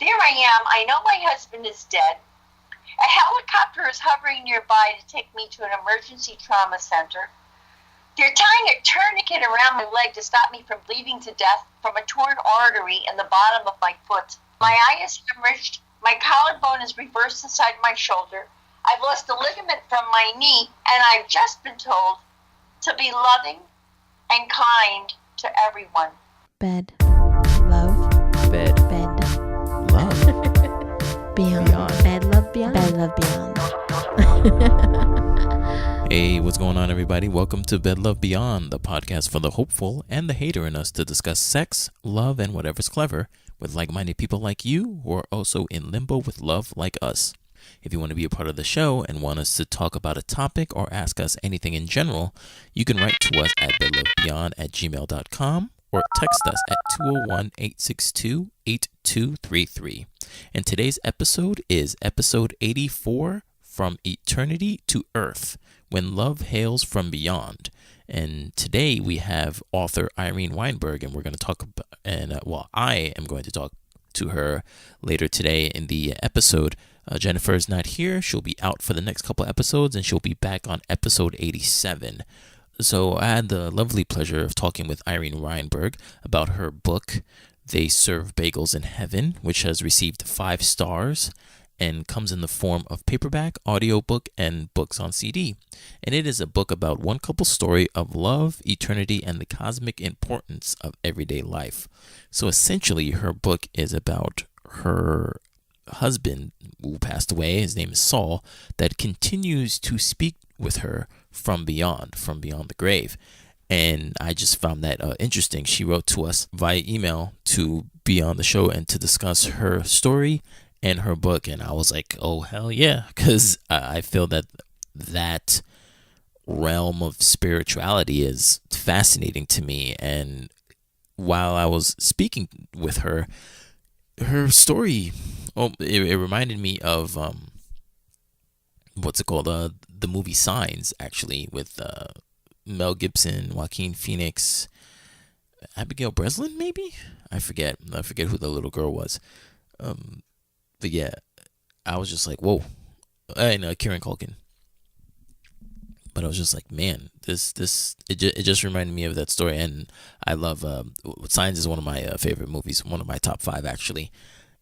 There I am. I know my husband is dead. A helicopter is hovering nearby to take me to an emergency trauma center. They're tying a tourniquet around my leg to stop me from bleeding to death from a torn artery in the bottom of my foot. My eye is hemorrhaged. My collarbone is reversed inside my shoulder. I've lost a ligament from my knee, and I've just been told to be loving and kind to everyone. Bed. Love. Bed. Bed. Love. Beyond. Beyond. Bed, love, beyond. Bed, love, beyond. Hey, what's going on, everybody? Welcome to Bed Love Beyond, the podcast for the hopeful and the hater in us to discuss sex, love, and whatever's clever with like-minded people like you who are also in limbo with love like us. If you want to be a part of the show and want us to talk about a topic or ask us anything in general, you can write to us at bedlovebeyond@gmail.com or text us at 201-862-8233. And today's episode is episode 84, From Eternity to Earth, When Love Hails from Beyond. And today we have author Irene Weinberg, and we're going to talk about, I am going to talk to her later today in the episode. Jennifer is not here. She'll be out for the next couple episodes, and she'll be back on episode 87. So I had the lovely pleasure of talking with Irene Weinberg about her book, They Serve Bagels in Heaven, which has received 5 stars and comes in the form of paperback, audiobook, and books on CD. And it is a book about one couple's story of love, eternity, and the cosmic importance of everyday life. So essentially, her book is about her husband who passed away. His name is Saul, that continues to speak with her from beyond the grave. And I just found that interesting. She wrote to us via email to be on the show and to discuss her story and her book. And I was like, oh, hell yeah, because I feel that realm of spirituality is fascinating to me. And while I was speaking with her, her story, it reminded me of what's it called? The movie Signs, actually, with Mel Gibson, Joaquin Phoenix, Abigail Breslin, maybe? I forget who the little girl was. But yeah, I was just like, whoa. And Kieran Culkin. But I was just like, man, it just reminded me of that story. And I love Signs is one of my favorite movies, one of my top 5 actually.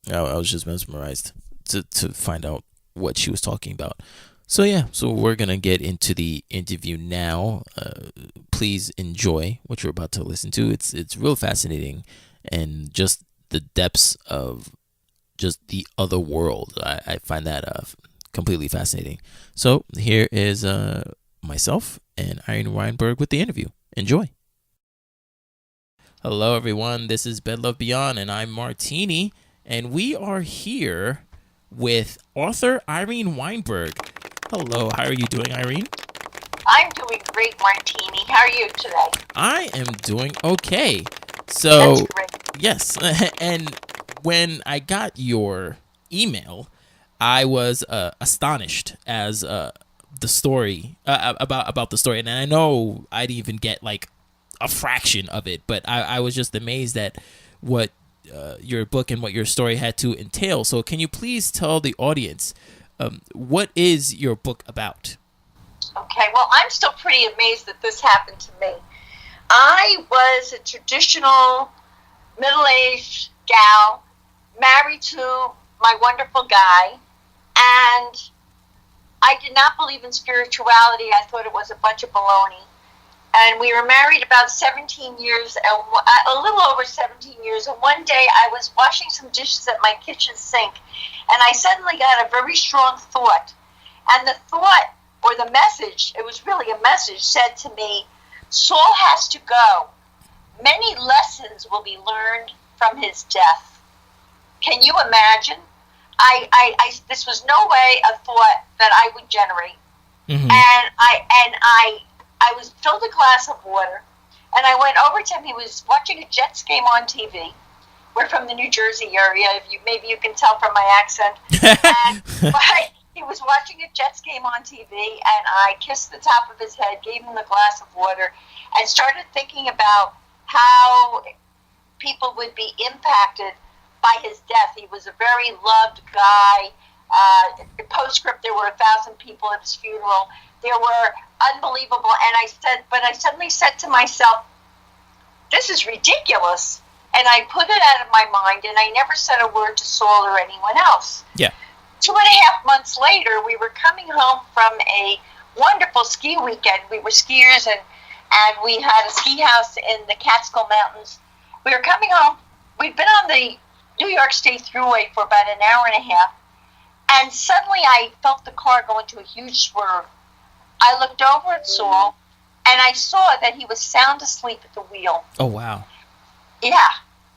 I was just mesmerized to find out what she was talking about. So yeah, so we're gonna get into the interview now. Please enjoy what you're about to listen to. It's real fascinating, and just the depths of just the other world. I find that completely fascinating. So here is myself and Irene Weinberg with the interview. Enjoy. Hello, everyone. This is Bed Love Beyond, and I'm Martini, and we are here with author Irene Weinberg. Hello, how are you doing, Irene? I'm doing great, Martini. How are you today? I am doing okay. So, That's great. Yes, and when I got your email, I was astonished as the story about the story, and I know I didn't even get like a fraction of it, but I was just amazed at what your book and what your story had to entail. So, can you please tell the audience what is your book about? Okay, well, I'm still pretty amazed that this happened to me. I was a traditional middle-aged gal, married to my wonderful guy, and I did not believe in spirituality. I thought it was a bunch of baloney. And we were married about 17 years, a little over 17 years. And one day I was washing some dishes at my kitchen sink, and I suddenly got a very strong thought. And the thought, or the message, it was really a message, said to me, Saul has to go. Many lessons will be learned from his death. Can you imagine? This was no way a thought that I would generate. Mm-hmm. And I was filled a glass of water, and I went over to him. He was watching a Jets game on TV. We're from the New Jersey area. Maybe you can tell from my accent. But he was watching a Jets game on TV, and I kissed the top of his head, gave him the glass of water, and started thinking about how people would be impacted by his death. He was a very loved guy. Postscript, there were 1,000 people at his funeral. There were unbelievable, and I suddenly said to myself, this is ridiculous. And I put it out of my mind, and I never said a word to Saul or anyone else. Yeah. 2.5 months later, we were coming home from a wonderful ski weekend. We were skiers, and we had a ski house in the Catskill Mountains. We were coming home. We'd been on the New York State Thruway for about an hour and a half, and suddenly I felt the car go into a huge swerve. I looked over at Saul, and I saw that he was sound asleep at the wheel. Oh, wow. Yeah.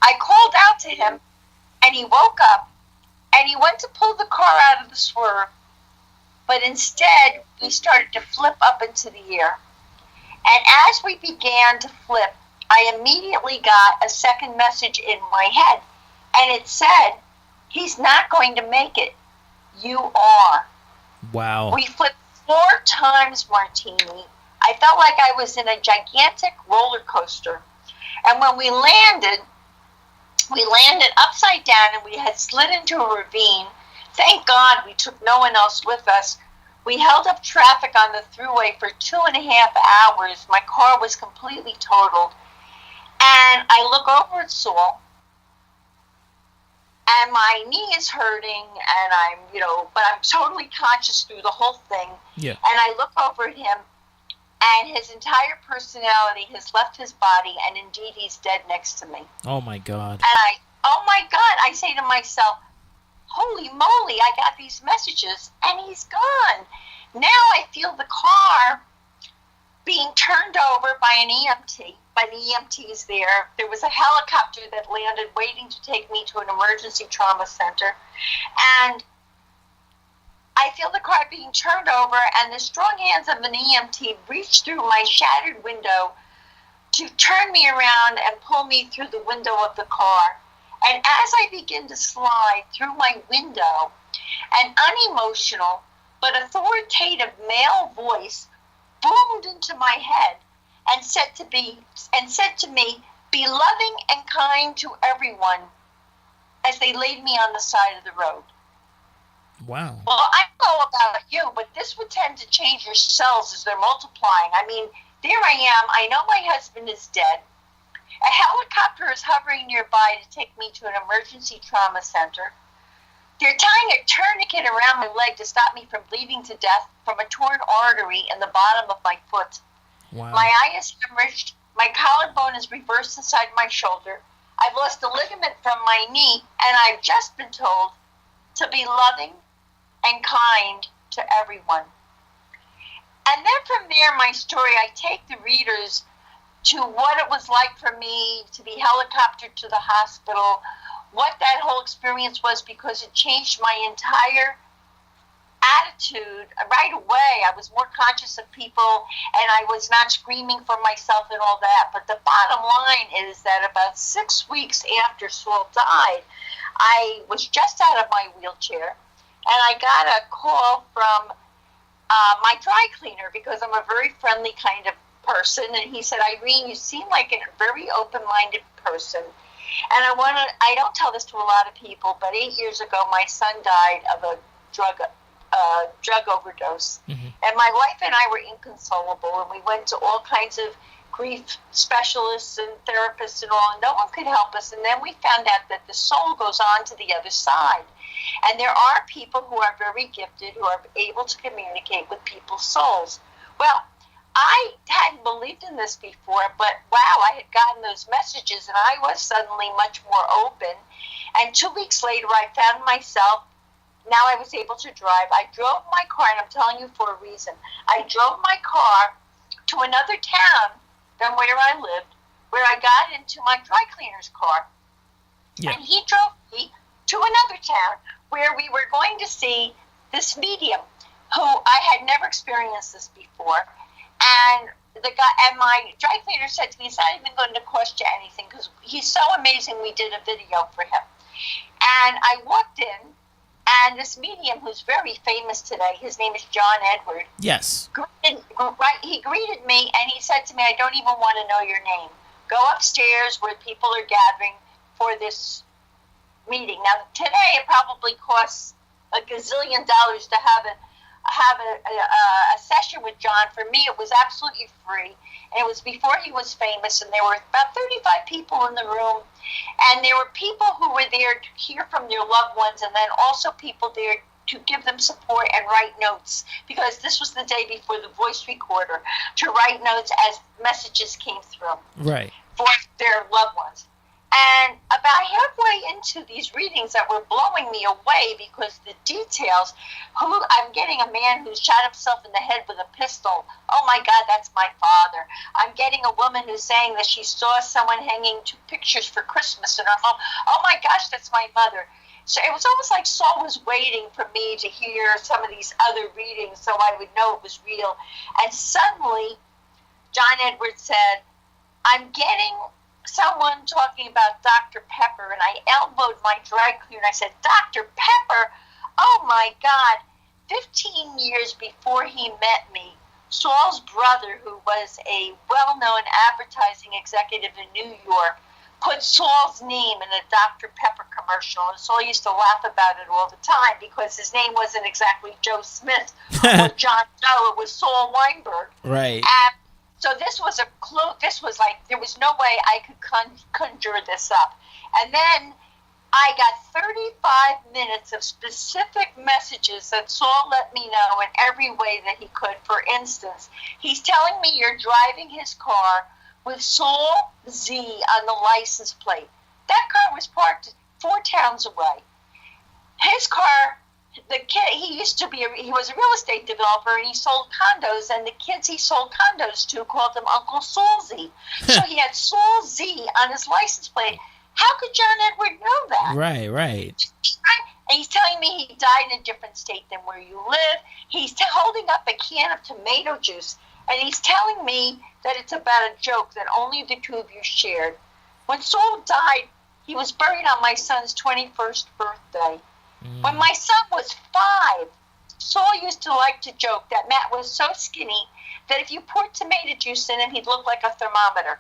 I called out to him, and he woke up, and he went to pull the car out of the swerve, but instead we started to flip up into the air. And as we began to flip, I immediately got a second message in my head, and it said, he's not going to make it. You are. Wow. We flipped 4 times, Martini. I felt like I was in a gigantic roller coaster. And when we landed upside down, and we had slid into a ravine. Thank God we took no one else with us. We held up traffic on the thruway for 2.5 hours. My car was completely totaled. And I look over at Saul, and my knee is hurting, and but I'm totally conscious through the whole thing. Yeah. And I look over at him, and his entire personality has left his body, and indeed he's dead next to me. Oh, my God. And I say to myself, holy moly, I got these messages, and he's gone. Now I feel the car being turned over by an EMT, by the EMTs there. There was a helicopter that landed waiting to take me to an emergency trauma center. And I feel the car being turned over, and the strong hands of an EMT reach through my shattered window to turn me around and pull me through the window of the car. And as I begin to slide through my window, an unemotional but authoritative male voice boomed into my head and said to me, be loving and kind to everyone, as they laid me on the side of the road. Wow. Well, I don't know about you, but this would tend to change your cells as they're multiplying. I mean, there I am. I know my husband is dead. A helicopter is hovering nearby to take me to an emergency trauma center. They're tying a tourniquet around my leg to stop me from bleeding to death from a torn artery in the bottom of my foot. Wow. My eye is hemorrhaged. My collarbone is reversed inside my shoulder. I've lost a ligament from my knee, and I've just been told to be loving and kind to everyone. And then from there, my story, I take the readers to what it was like for me to be helicoptered to the hospital, what that whole experience was, because it changed my entire attitude. Right away, I was more conscious of people, and I was not screaming for myself and all that. But the bottom line is that about 6 weeks after Saul died, I was just out of my wheelchair, and I got a call from my dry cleaner, because I'm a very friendly kind of person, and he said, Irene, you seem like a very open-minded person. And I don't tell this to a lot of people, but 8 years ago, my son died of a drug overdose. Mm-hmm. And my wife and I were inconsolable, and we went to all kinds of grief specialists and therapists and all, and no one could help us. And then we found out that the soul goes on to the other side. And there are people who are very gifted, who are able to communicate with people's souls. Well, I hadn't believed in this before, but wow, I had gotten those messages, and I was suddenly much more open. And 2 weeks later, I found myself, now I was able to drive. I drove my car, and I'm telling you for a reason. I drove my car to another town than where I lived, where I got into my dry cleaner's car. Yeah. And he drove me to another town where we were going to see this medium, who I had never experienced this before. And the guy, and my dry cleaner said to me, it's not even going to cost you anything, because he's so amazing. We did a video for him. And I walked in, and this medium, who's very famous today, his name is John Edward. Yes. He greeted me, and he said to me, I don't even want to know your name. Go upstairs where people are gathering for this meeting. Now, today it probably costs a gazillion dollars to have a session with John. For me, it was absolutely free, and it was before he was famous, and there were about 35 people in the room, and there were people who were there to hear from their loved ones, and then also people there to give them support and write notes, because this was the day before the voice recorder, to write notes as messages came through Right. for their loved ones. And about halfway into these readings that were blowing me away, because the details, I'm getting a man who shot himself in the head with a pistol. Oh my God, that's my father. I'm getting a woman who's saying that she saw someone hanging 2 pictures for Christmas in her home. Oh my gosh, that's my mother. So it was almost like Saul was waiting for me to hear some of these other readings so I would know it was real. And suddenly, John Edwards said, I'm getting someone talking about Dr. Pepper, and I elbowed my dry cleaner and I said, Dr. Pepper? Oh my God. 15 years before he met me, Saul's brother, who was a well-known advertising executive in New York, put Saul's name in a Dr. Pepper commercial, and Saul used to laugh about it all the time because his name wasn't exactly Joe Smith or John Doe, it was Saul Weinberg. Right. And so this was a clue. This was like, there was no way I could conjure this up. And then I got 35 minutes of specific messages that Saul let me know in every way that he could. For instance, he's telling me you're driving his car with Saul Z on the license plate. That car was parked 4 towns away. His car, the kid, he was a real estate developer, and he sold condos, and the kids he sold condos to called him Uncle Saul Z. So he had Saul Z on his license plate. How could John Edward know that? Right. And he's telling me he died in a different state than where you live. He's holding up a can of tomato juice, and he's telling me that it's about a joke that only the 2 of you shared. When Saul died, he was buried on my son's 21st birthday. When my son was 5, Saul used to like to joke that Matt was so skinny that if you poured tomato juice in him, he'd look like a thermometer.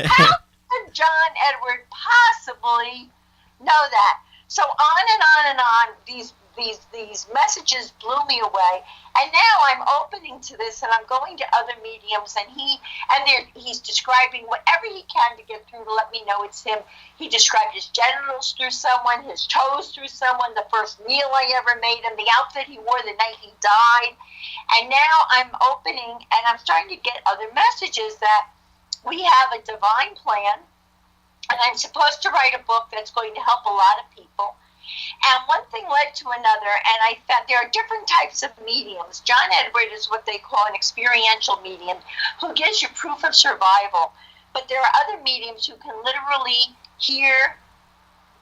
How could John Edward possibly know that? So on and on and on, these messages blew me away, and now I'm opening to this, and I'm going to other mediums, and he's describing whatever he can to get through to let me know it's him. He described his genitals through someone, his toes through someone, the first meal I ever made him, the outfit he wore the night he died, and now I'm opening, and I'm starting to get other messages that we have a divine plan, and I'm supposed to write a book that's going to help a lot of people. And one thing led to another, and I found there are different types of mediums. John Edward is what they call an experiential medium, who gives you proof of survival. But there are other mediums who can literally hear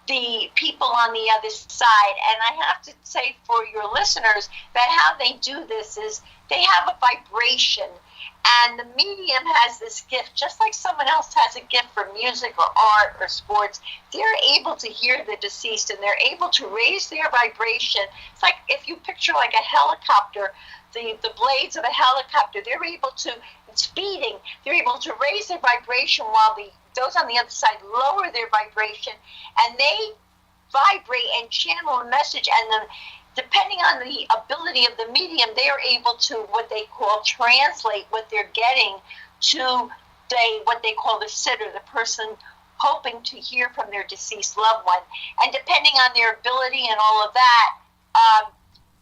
the people on the other side. And I have to say for your listeners that how they do this is they have a vibration. And the medium has this gift, just like someone else has a gift for music or art or sports. They're able to hear the deceased, and they're able to raise their vibration. It's like if you picture like a helicopter, the blades of a helicopter, they're able to, it's speeding, they're able to raise their vibration while those on the other side lower their vibration, and they vibrate and channel a message, and then depending on the ability of the medium, they are able to what they call translate what they're getting to what they call the sitter, the person hoping to hear from their deceased loved one. And depending on their ability and all of that,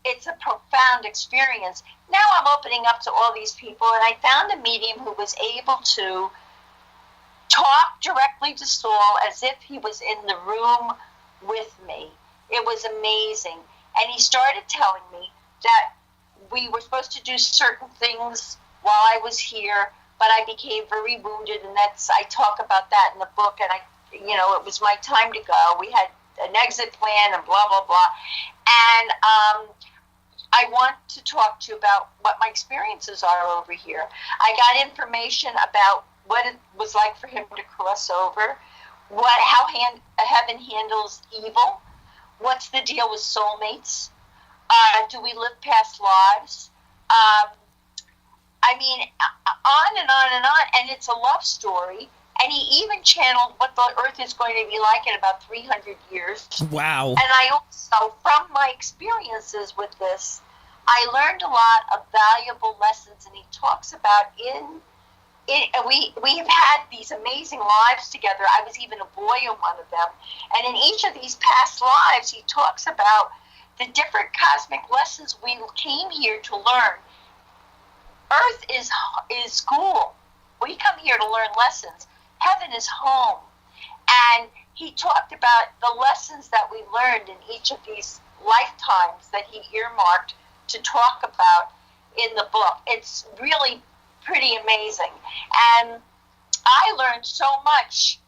it's a profound experience. Now I'm opening up to all these people, and I found a medium who was able to talk directly to Saul as if he was in the room with me. It was amazing. And he started telling me that we were supposed to do certain things while I was here, but I became very wounded, and I talk about that in the book, and it was my time to go. We had an exit plan and blah, blah, blah. And I want to talk to you about what my experiences are over here. I got information about what it was like for him to cross over, how heaven handles evil. What's the deal with soulmates? Do we live past lives? On and on and on. And it's a love story. And he even channeled what the Earth is going to be like in about 300 years. Wow. And I also, from my experiences with this, I learned a lot of valuable lessons. And he talks about we have had these amazing lives together. I was even a boy in one of them. And in each of these past lives, he talks about the different cosmic lessons we came here to learn. Earth is school. We come here to learn lessons. Heaven is home. And he talked about the lessons that we learned in each of these lifetimes that he earmarked to talk about in the book. It's really pretty amazing. And I learned so much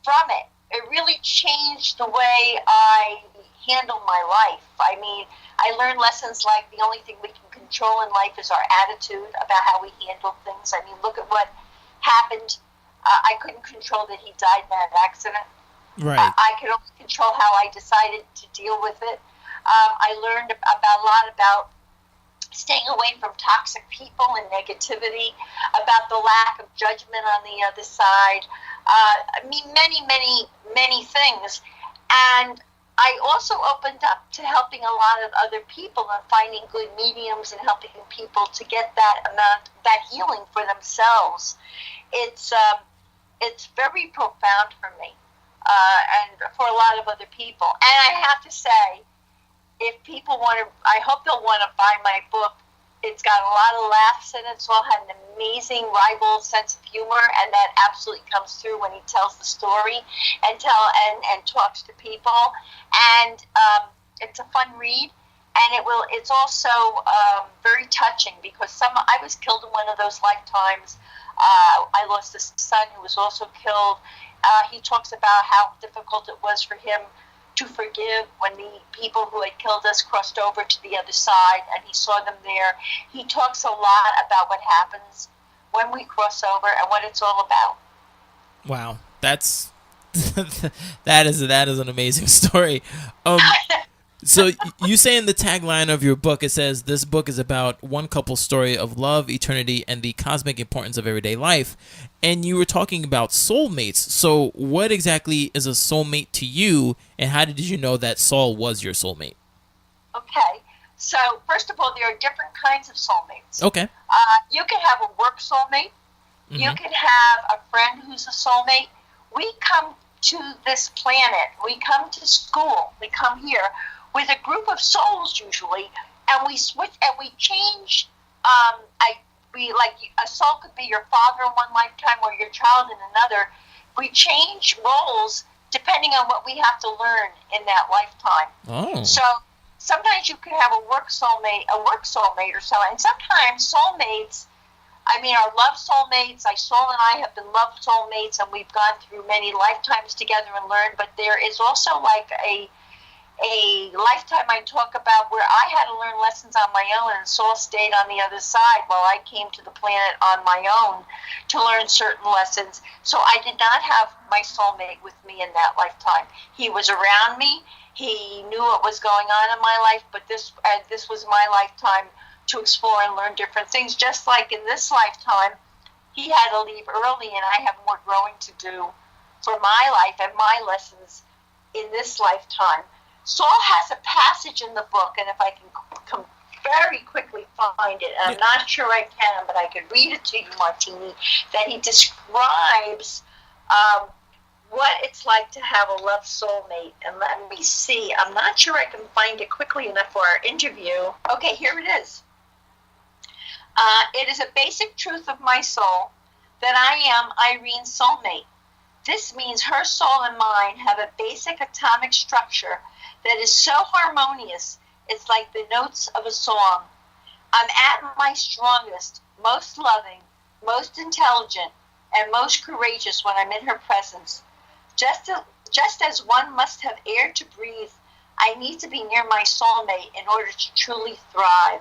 from it. It really changed the way I handle my life. I mean, I learned lessons like the only thing we can control in life is our attitude about how we handle things. I mean, look at what happened. I couldn't control that he died in that accident. Right. I could only control how I decided to deal with it. I learned a lot about staying away from toxic people and negativity, about the lack of judgment on the other side. I mean, many things. And I also opened up to helping a lot of other people and finding good mediums and helping people to get that healing for themselves. It's very profound for me and for a lot of other people. And I have to say, if people want to, I hope they'll want to buy my book. It's got a lot of laughs in it. So had an amazing rival sense of humor, and that absolutely comes through when he tells the story and talks to people. And it's a fun read, and it's also very touching because I was killed in one of those lifetimes. I lost a son who was also killed. He talks about how difficult it was for him to forgive when the people who had killed us crossed over to the other side, and he saw them there. He talks a lot about what happens when we cross over and what it's all about. Wow, that's that is an amazing story. So you say in the tagline of your book, it says this book is about one couple's story of love, eternity, and the cosmic importance of everyday life. And you were talking about soulmates. So what exactly is a soulmate to you, and how did you know that Saul was your soulmate? Okay. So first of all, there are different kinds of soulmates. Okay. You can have a work soulmate. Mm-hmm. You can have a friend who's a soulmate. We come to this planet. We come to school. We come here with a group of souls usually, and we switch and we change. A soul could be your father in one lifetime or your child in another. We change roles depending on what we have to learn in that lifetime. Oh. So sometimes you can have a work soulmate or so, and sometimes soulmates. I mean, our love soulmates. Saul and I have been love soulmates, and we've gone through many lifetimes together and learned. But there is also like a lifetime I talk about where I had to learn lessons on my own, and Saul stayed on the other side while I came to the planet on my own to learn certain lessons. So I did not have my soulmate with me in that lifetime. He was around me. He knew what was going on in my life, but this was my lifetime to explore and learn different things. Just like in this lifetime, he had to leave early, and I have more growing to do for my life and my lessons in this lifetime. Saul has a passage in the book, and if I can very quickly find it, and I'm not sure I can, but I could read it to you, Martini, that he describes what it's like to have a love soulmate. And let me see. I'm not sure I can find it quickly enough for our interview. Okay, here it is. It is a basic truth of my soul that I am Irene's soulmate. This means her soul and mine have a basic atomic structure that is so harmonious, it's like the notes of a song. I'm at my strongest, most loving, most intelligent, and most courageous when I'm in her presence. Just as one must have air to breathe, I need to be near my soulmate in order to truly thrive.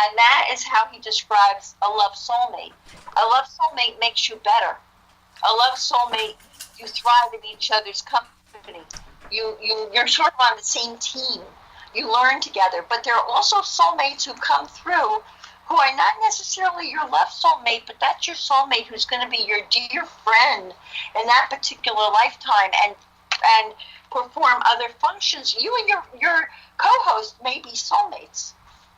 And that is how he describes a love soulmate. A love soulmate makes you better. A love soulmate, you thrive in each other's company. You're sort of on the same team. You learn together. But there are also soulmates who come through who are not necessarily your love soulmate, but that's your soulmate who's going to be your dear friend in that particular lifetime and perform other functions. You and your co-host may be soulmates,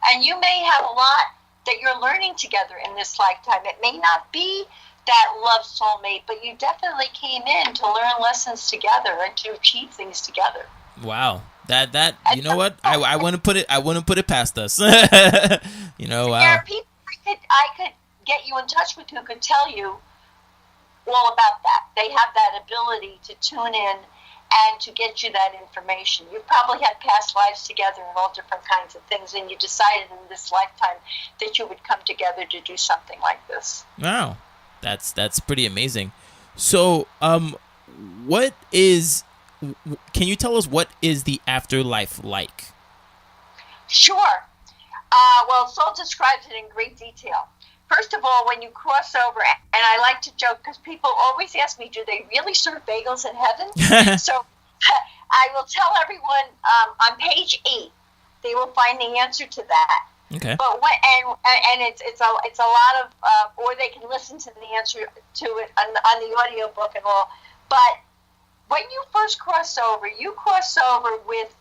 and you may have a lot that you're learning together in this lifetime. It may not be that love soulmate, but you definitely came in to learn lessons together and to achieve things together. Wow. That you know what? I wouldn't put it past us. You know, wow. There are people I could get you in touch with who could tell you all about that. They have that ability to tune in and to get you that information. You've probably had past lives together and all different kinds of things, and you decided in this lifetime that you would come together to do something like this. Wow. That's pretty amazing. So, can you tell us what is the afterlife like? Sure. Well, Soul describes it in great detail. First of all, when you cross over, and I like to joke because people always ask me, do they really serve bagels in heaven? So I will tell everyone on page 8, they will find the answer to that. Okay. But it's a lot of, or they can listen to the answer to it on the audio book and all. But when you first cross over, you cross over with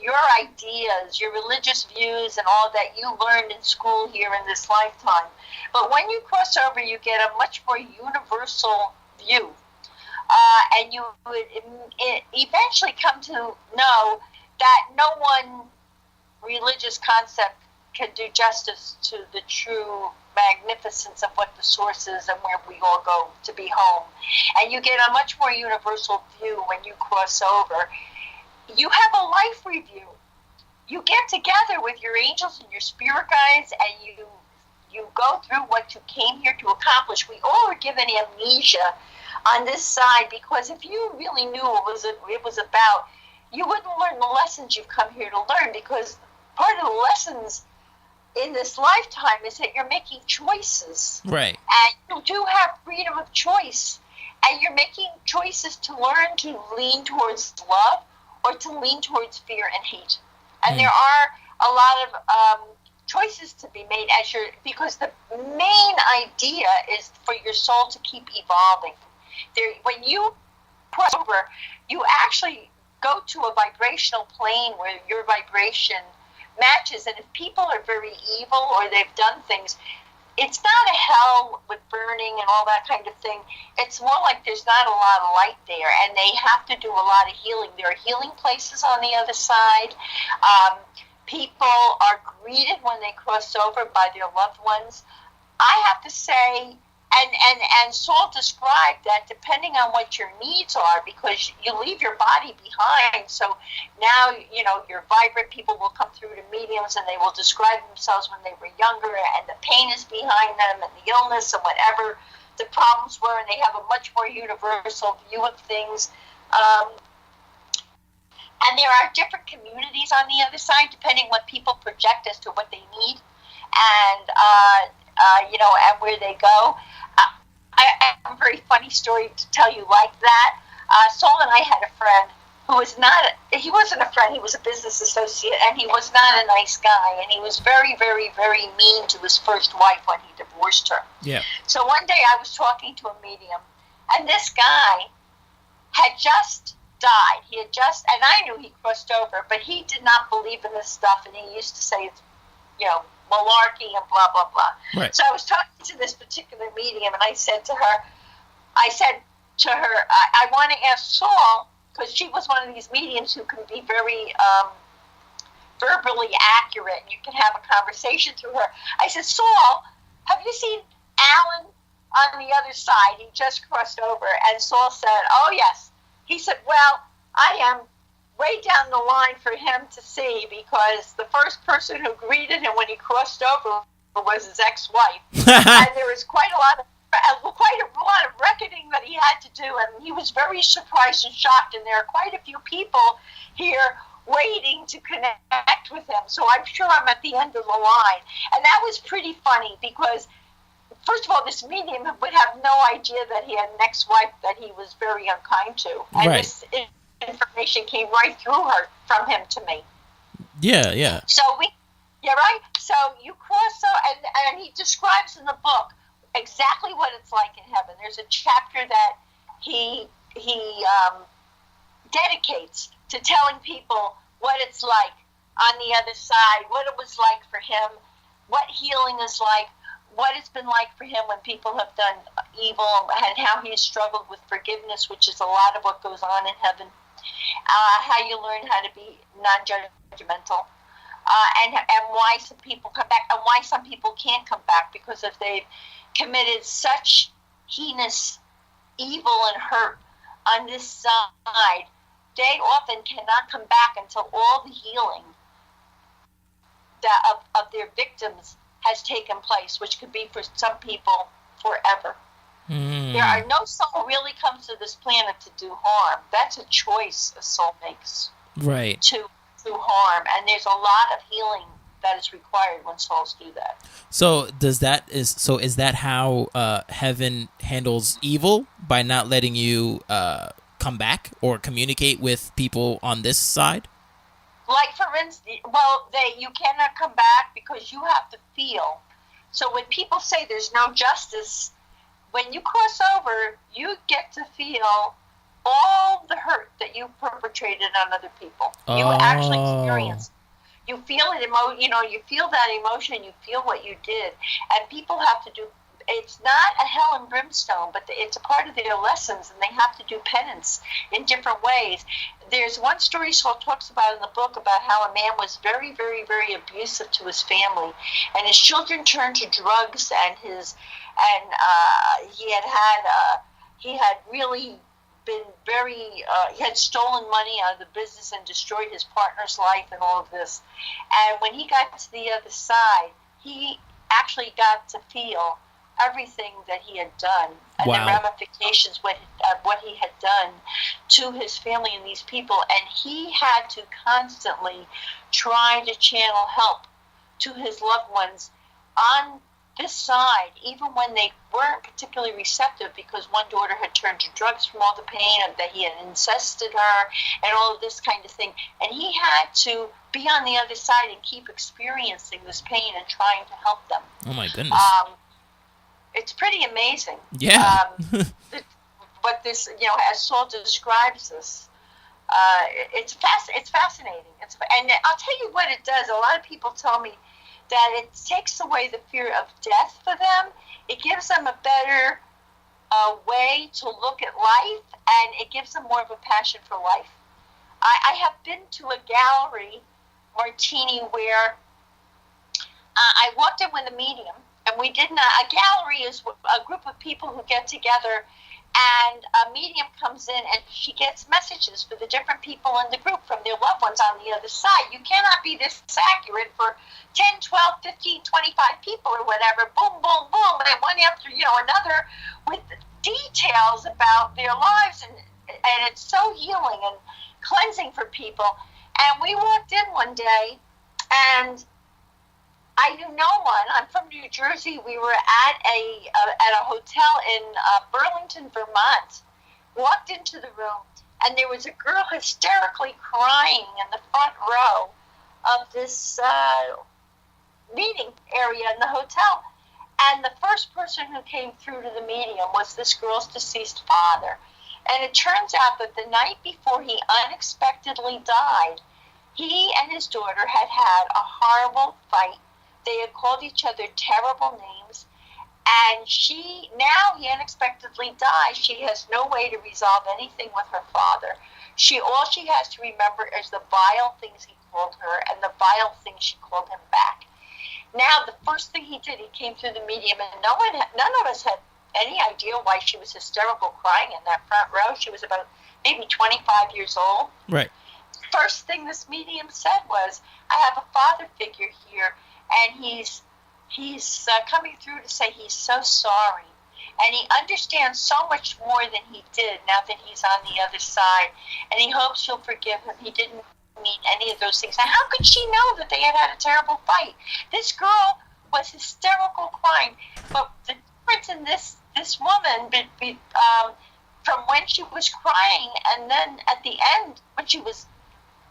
your ideas, your religious views, and all that you learned in school here in this lifetime. But when you cross over, you get a much more universal view. And you would eventually come to know that no one religious concept can do justice to the true magnificence of what the source is and where we all go to be home. And you get a much more universal view when you cross over. You have a life review. You get together with your angels and your spirit guides, and you go through what you came here to accomplish. We all are given amnesia on this side, because if you really knew what it was about, you wouldn't learn the lessons you've come here to learn, because part of the lessons in this lifetime is that you're making choices. Right. And you do have freedom of choice. And you're making choices to learn to lean towards love or to lean towards fear and hate. And there are a lot of choices to be made because the main idea is for your soul to keep evolving. When you cross over, you actually go to a vibrational plane where your vibration matches, and if people are very evil or they've done things, it's not a hell with burning and all that kind of thing. It's more like there's not a lot of light there, and they have to do a lot of healing. There are healing places on the other side. People are greeted when they cross over by their loved ones. I have to say, and Saul described that depending on what your needs are, because you leave your body behind, so now, your vibrant people will come through to mediums and they will describe themselves when they were younger, and the pain is behind them and the illness and whatever the problems were, and they have a much more universal view of things. And there are different communities on the other side, depending what people project as to what they need, and and where they go. I have a very funny story to tell you like that. Saul and I had a friend who he wasn't a friend, he was a business associate, and he was not a nice guy, and he was very, very, very mean to his first wife when he divorced her. Yeah. So one day I was talking to a medium, and this guy had just died. And I knew he crossed over, but he did not believe in this stuff, and he used to say it's, malarkey and blah, blah, blah. Right. So I was talking to this particular medium, and I said to her, I want to ask Saul, because she was one of these mediums who can be very verbally accurate, and you can have a conversation through her. I said, Saul, have you seen Alan on the other side? He just crossed over. And Saul said, oh, yes. He said, well, I am way down the line for him to see, because the first person who greeted him when he crossed over was his ex-wife. And there was quite a lot of reckoning that he had to do, and he was very surprised and shocked, and there are quite a few people here waiting to connect with him. So I'm sure I'm at the end of the line. And that was pretty funny, because first of all, this medium would have no idea that he had an ex-wife that he was very unkind to. And Right. This information came right through her from him to me. Yeah. So Yeah, right. So you cross over, and he describes in the book exactly what it's like in heaven. There's a chapter that he dedicates to telling people what it's like on the other side, what it was like for him, what healing is like, what it's been like for him when people have done evil, and how he has struggled with forgiveness, which is a lot of what goes on in heaven. How you learn how to be non-judgmental, and why some people come back, and why some people can't come back, because if they've committed such heinous evil and hurt on this side, they often cannot come back until all the healing of their victims has taken place, which could be for some people forever. There are no soul really comes to this planet to do harm. That's a choice a soul makes. Right. To harm, and there's a lot of healing that is required when souls do that. So is that how heaven handles evil, by not letting you come back or communicate with people on this side? Like, for instance, you cannot come back because you have to feel. So when people say there's no justice, when you cross over, you get to feel all the hurt that you perpetrated on other people. You actually experience. You feel it. You feel that emotion. You feel what you did, and people have to do. It's not a hell and brimstone, but it's a part of their lessons, and they have to do penance in different ways. There's one story Saul talks about in the book about how a man was very, very, very abusive to his family, and his children turned to drugs, and he had really been he had stolen money out of the business and destroyed his partner's life and all of this. And when he got to the other side, he actually got to feel everything that he had done, and wow. the ramifications of what he had done to his family and these people. And he had to constantly try to channel help to his loved ones on this side, even when they weren't particularly receptive, because one daughter had turned to drugs from all the pain, and that he had incested her and all of this kind of thing. And he had to be on the other side and keep experiencing this pain and trying to help them. Oh my goodness. It's pretty amazing. Yeah. But this, as Saul describes this, it's fascinating. And I'll tell you what it does. A lot of people tell me that it takes away the fear of death for them. It gives them a better way to look at life, and it gives them more of a passion for life. I have been to a gallery, Martini, where I walked in with a medium, and we did not. A gallery is a group of people who get together, and a medium comes in, and she gets messages for the different people in the group from their loved ones on the other side. You cannot be this accurate for 10, 12, 15, 25 people or whatever. Boom, boom, boom, and one after another, with details about their lives, and it's so healing and cleansing for people. And we walked in one day, and I knew no one. I'm from New Jersey. We were at a hotel in Burlington, Vermont. Walked into the room, and there was a girl hysterically crying in the front row of this meeting area in the hotel. And the first person who came through to the medium was this girl's deceased father. And it turns out that the night before he unexpectedly died, he and his daughter had a horrible fight. They had called each other terrible names, and he unexpectedly dies. She has no way to resolve anything with her father. All she has to remember is the vile things he called her and the vile things she called him back. Now, the first thing he did, he came through the medium, and none of us had any idea why she was hysterical crying in that front row. She was about maybe 25 years old. Right. First thing this medium said was, I have a father figure here, and he's coming through to say he's so sorry, and he understands so much more than he did now that he's on the other side, and he hopes you'll forgive him. He didn't mean any of those things. Now, how could she know that they had a terrible fight? This girl was hysterical crying, but the difference in this woman from when she was crying and then at the end when she was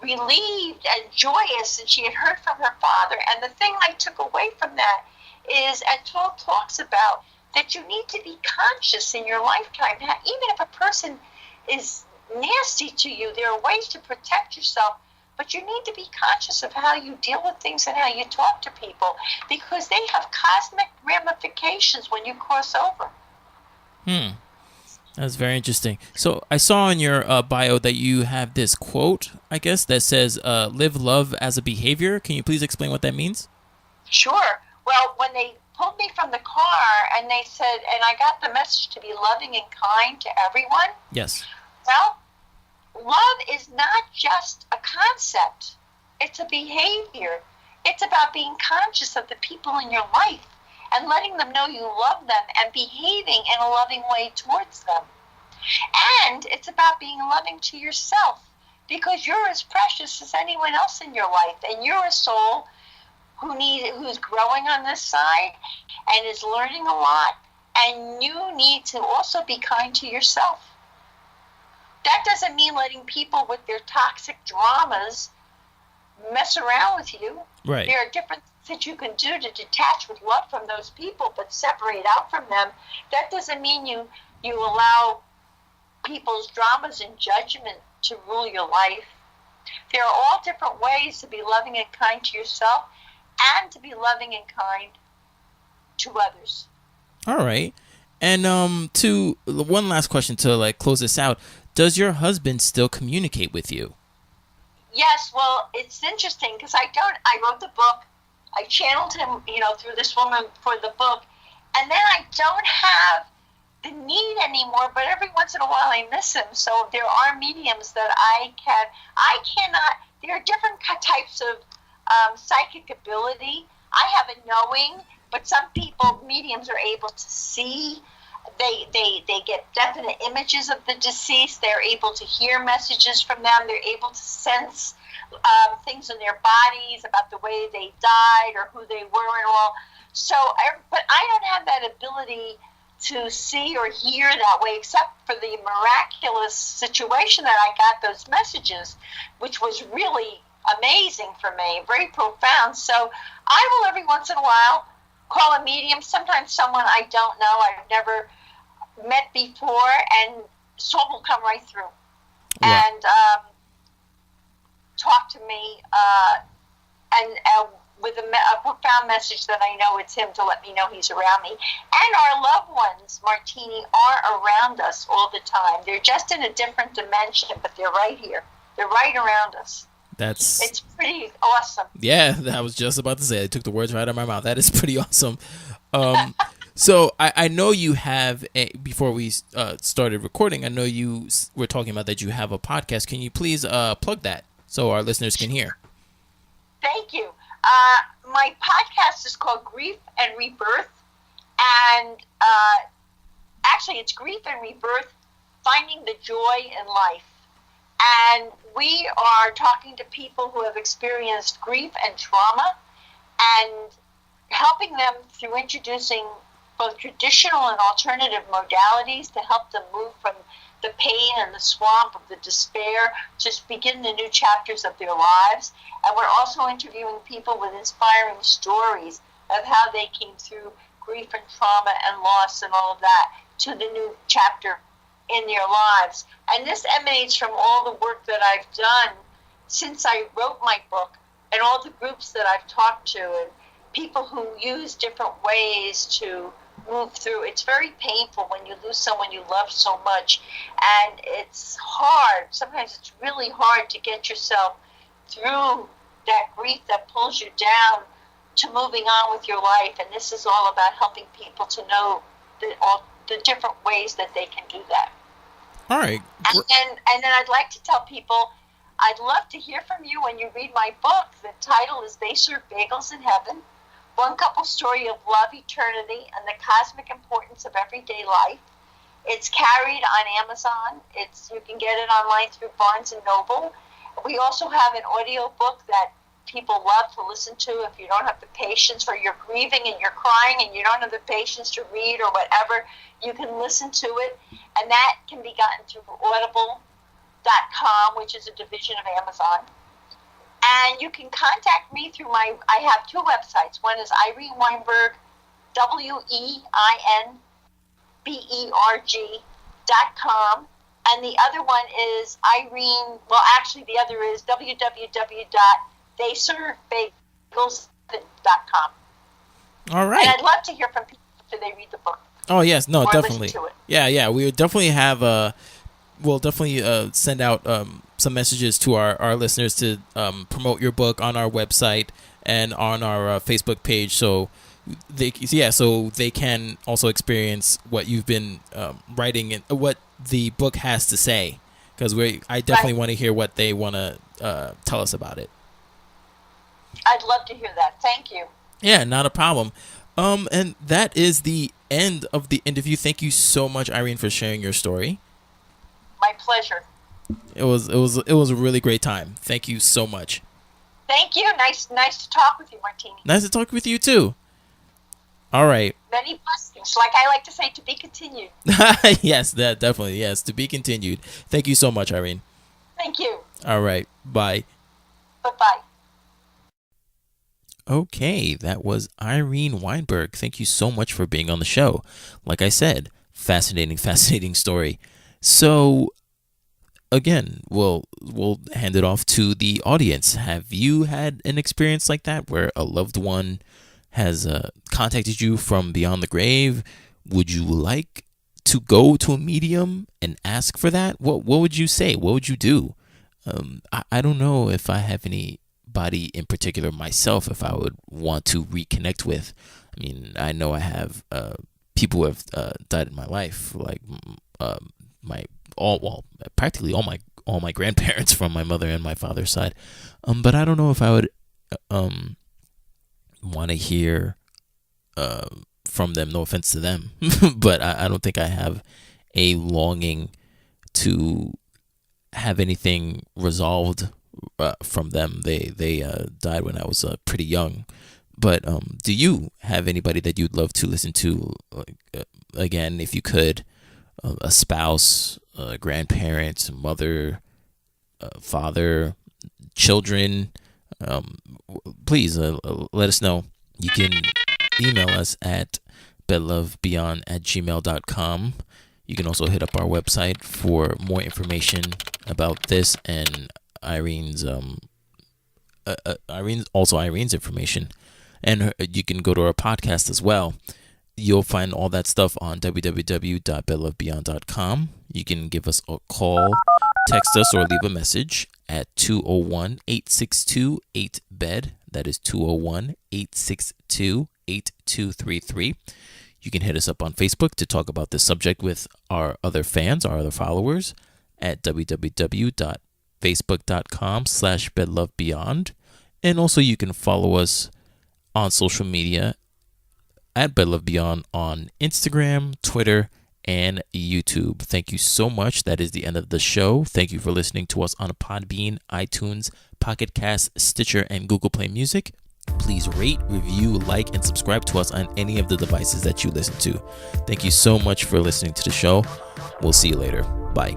relieved and joyous, and she had heard from her father. And the thing I took away from that is, and Paul talks about, that you need to be conscious in your lifetime. Even if a person is nasty to you, there are ways to protect yourself, but you need to be conscious of how you deal with things and how you talk to people, because they have cosmic ramifications when you cross over. That's very interesting. So I saw in your bio that you have this quote, I guess, that says, live love as a behavior. Can you please explain what that means? Sure. Well, when they pulled me from the car and they said, and I got the message to be loving and kind to everyone. Yes. Well, love is not just a concept. It's a behavior. It's about being conscious of the people in your life and letting them know you love them and behaving in a loving way towards them. And it's about being loving to yourself, because you're as precious as anyone else in your life, and you're a soul who's growing on this side and is learning a lot, and you need to also be kind to yourself. That doesn't mean letting people with their toxic dramas mess around with you. Right. There are different things that you can do to detach with love from those people, but separate out from them. That doesn't mean you allow people's dramas and judgment to rule your life. There are all different ways to be loving and kind to yourself and to be loving and kind to others. All right. And to one last question to close this out. Does your husband still communicate with you? Yes, well, it's interesting because I wrote the book. I channeled him, through this woman for the book. And then I don't have the need anymore, but every once in a while I miss him. So there are mediums that I cannot, there are different types of psychic ability. I have a knowing, but some mediums are able to see. They get definite images of the deceased. They're able to hear messages from them. They're able to sense things in their bodies about the way they died or who they were and all. So, but I don't have that ability to see or hear that way, except for the miraculous situation that I got those messages, which was really amazing for me, very profound. So I will every once in a while call a medium, sometimes someone I don't know, I've never met before, and soul will come right through. Wow. And talk to me and with a profound message that I know it's him, to let me know he's around me. And our loved ones, Martini, are around us all the time. They're just in a different dimension, but they're right here. They're right around us. It's pretty awesome. Yeah, I was just about to say, I took the words right out of my mouth. That is pretty awesome. So I know you have, before we started recording, I know you were talking about that you have a podcast. Can you please plug that so our listeners can hear? Thank you. My podcast is called Grief and Rebirth. And actually, it's Grief and Rebirth, Finding the Joy in Life. And we are talking to people who have experienced grief and trauma and helping them through introducing both traditional and alternative modalities to help them move from the pain and the swamp of the despair to begin the new chapters of their lives. And we're also interviewing people with inspiring stories of how they came through grief and trauma and loss and all of that to the new chapter in their lives. And this emanates from all the work that I've done since I wrote my book, and all the groups that I've talked to, and people who use different ways to move through. It's very painful when you lose someone you love so much, and it's hard. Sometimes it's really hard to get yourself through that grief that pulls you down to moving on with your life. And this is all about helping people to know all the different ways that they can do that. All right. And then I'd like to tell people, I'd love to hear from you when you read my book. The title is They Serve Bagels in Heaven, One Couple Story of Love, Eternity, and the Cosmic Importance of Everyday Life. It's carried on Amazon. You can get it online through Barnes & Noble. We also have an audio book that people love to listen to if you don't have the patience, or you're grieving and you're crying and you don't have the patience to read or whatever. You can listen to it, and that can be gotten through audible.com, which is a division of Amazon. And you can contact me through I have two websites. One is Irene Weinberg, Weinberg.com. And the other one is Irene, well, actually, the other is www.theservebagels.com. All right. And I'd love to hear from people after they read the book. Oh, yes. No, or definitely. Listen to it. Yeah. We would definitely have we'll definitely send out some messages to our listeners to promote your book on our website and on our Facebook page, so they can also experience what you've been writing and what the book has to say, because I definitely want to hear what they want to tell us about it. I'd love to hear that. Thank you. Yeah, not a problem. And that is the end of the interview. Thank you so much, Irene, for sharing your story. My pleasure. It was a really great time. Thank you so much. Thank you. Nice to talk with you, Martini. Nice to talk with you too. All right. Many blessings. Like I like to say, to be continued. Yes, that definitely. Yes, to be continued. Thank you so much, Irene. Thank you. All right. Bye. Bye-bye. Okay, that was Irene Weinberg. Thank you so much for being on the show. Like I said, fascinating story. So, again, we'll hand it off to the audience. Have you had an experience like that where a loved one has contacted you from beyond the grave? Would you like to go to a medium and ask for that? What would you say? What would you do? I don't know if I have anybody in particular myself if I would want to reconnect with. I mean, I know I have people who have died in my life, like practically all my grandparents from my mother and my father's side. But I don't know if I would want to hear from them. No offense to them, but I don't think I have a longing to have anything resolved from them. They died when I was pretty young. But do you have anybody that you'd love to listen to? Again, if you could, a spouse, a grandparent, mother, father, children, please let us know. You can email us at bedlovebeyond@gmail.com. You can also hit up our website for more information about this and Irene's information. And you can go to our podcast as well. You'll find all that stuff on www.bedlovebeyond.com. You can give us a call, text us, or leave a message at 201-862-8-BED. That is 201-862-8233. You can hit us up on Facebook to talk about this subject with our other fans, our other followers, at www.facebook.com/bedlovebeyond. And also you can follow us on social media at bedlovebeyond on Instagram, Twitter, and YouTube. Thank you so much. That is the end of the show. Thank you for listening to us on Podbean, iTunes, Pocket Cast, Stitcher, and Google Play Music. Please rate, review, like, and subscribe to us on any of the devices that you listen to. Thank you so much for listening to the show. We'll see you later. Bye.